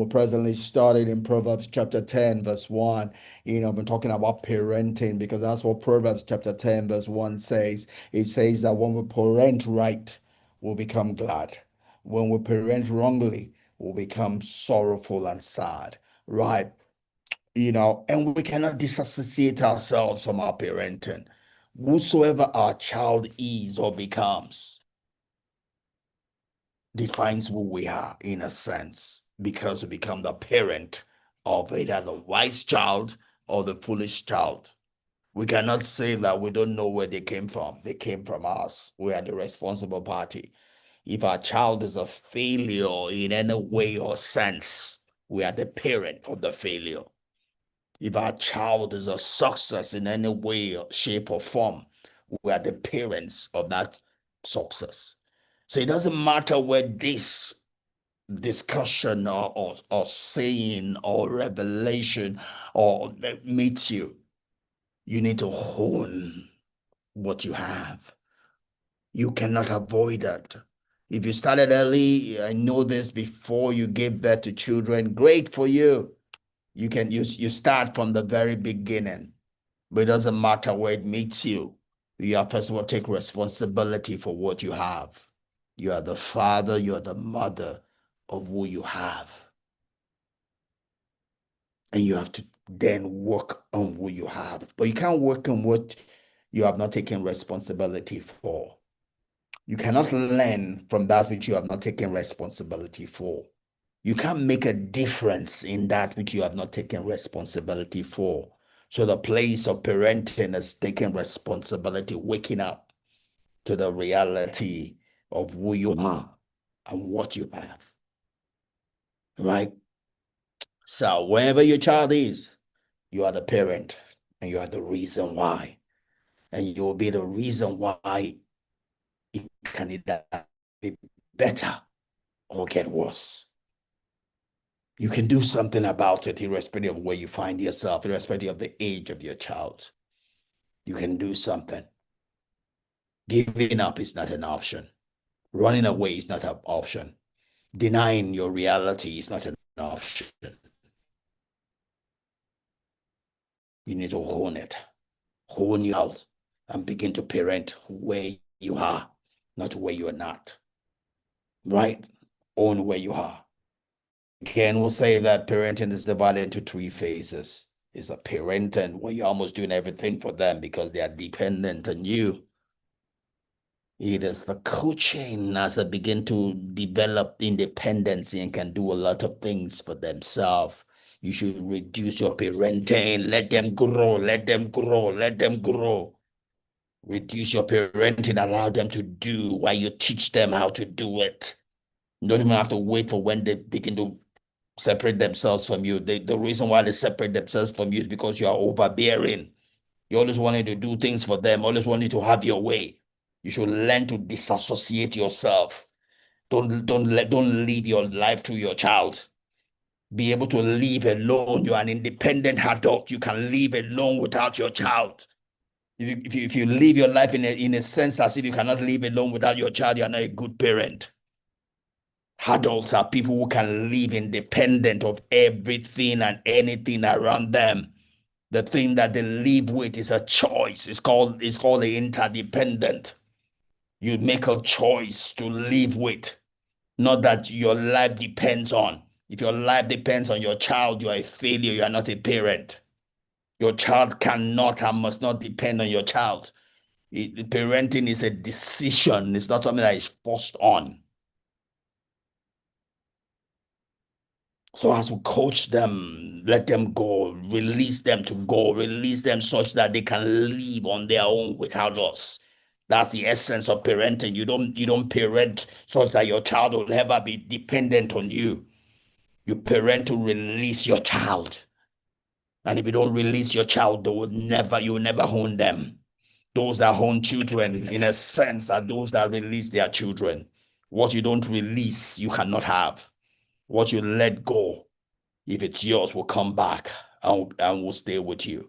We're presently started in Proverbs chapter 10, verse 1. I've been talking about parenting because that's what Proverbs chapter 10, verse 1 says. It says that when we parent right, we'll become glad. When we parent wrongly, we'll become sorrowful and sad. Right? And we cannot disassociate ourselves from our parenting. Whosoever our child is or becomes defines who we are in a sense because we become the parent of either the wise child or the foolish child. We cannot say that we don't know where they came from. They came from us. We are the responsible party. If our child is a failure in any way or sense, we are the parent of the failure. If our child is a success in any way, shape, or form, we are the parents of that success. So it doesn't matter where this discussion or saying or revelation or meets you, you need to hone what you have. You cannot avoid that. If you started early, I know this before you gave birth to children, great for you. You start from the very beginning, but it doesn't matter where it meets you. You have first of all take responsibility for what you have. You are the father, you are the mother of who you have. And you have to then work on what you have. But you can't work on what you have not taken responsibility for. You cannot learn from that which you have not taken responsibility for. You can't make a difference in that which you have not taken responsibility for. So the place of parenting is taking responsibility, waking up to the reality of who you are and what you have. Right? So wherever your child is, you are the parent and you are the reason why. And you will be the reason why it can either be better or get worse. You can do something about it, irrespective of where you find yourself, irrespective of the age of your child. You can do something. Giving up is not an option. Running away is not an option. Denying your reality is not an option. You need to hone it, hone you out, and begin to parent where you are, not where you are not. Right? Own where you are. Again, we'll say that parenting is divided into three phases. It's a parenting where you're almost doing everything for them because they are dependent on you. It is the coaching as they begin to develop independence and can do a lot of things for themselves. You should reduce your parenting, let them grow, let them grow, let them grow. Reduce your parenting, allow them to do while you teach them how to do it. You don't even have to wait for when they begin to separate themselves from you. The reason why they separate themselves from you is because you are overbearing. You always wanted to do things for them, always wanted to have your way. You should learn to disassociate yourself. Don't lead your life to your child. Be able to live alone. You're an independent adult. You can live alone without your child. If you live your life in a sense as if you cannot live alone without your child, you're not a good parent. Adults are people who can live independent of everything and anything around them. The thing that they live with is a choice. It's called the interdependent. You make a choice to live with, not that your life depends on. If your life depends on your child, you are a failure. You are not a parent. Your child cannot and must not depend on your child. Parenting is a decision. It's not something that is forced on. So as we coach them, let them go, release them to go, release them such that they can live on their own without us. That's the essence of parenting. You don't parent such that your child will never be dependent on you. You parent to release your child. And if you don't release your child, you will never own them. Those that own children, in a sense, are those that release their children. What you don't release, you cannot have. What you let go, if it's yours, will come back and will stay with you.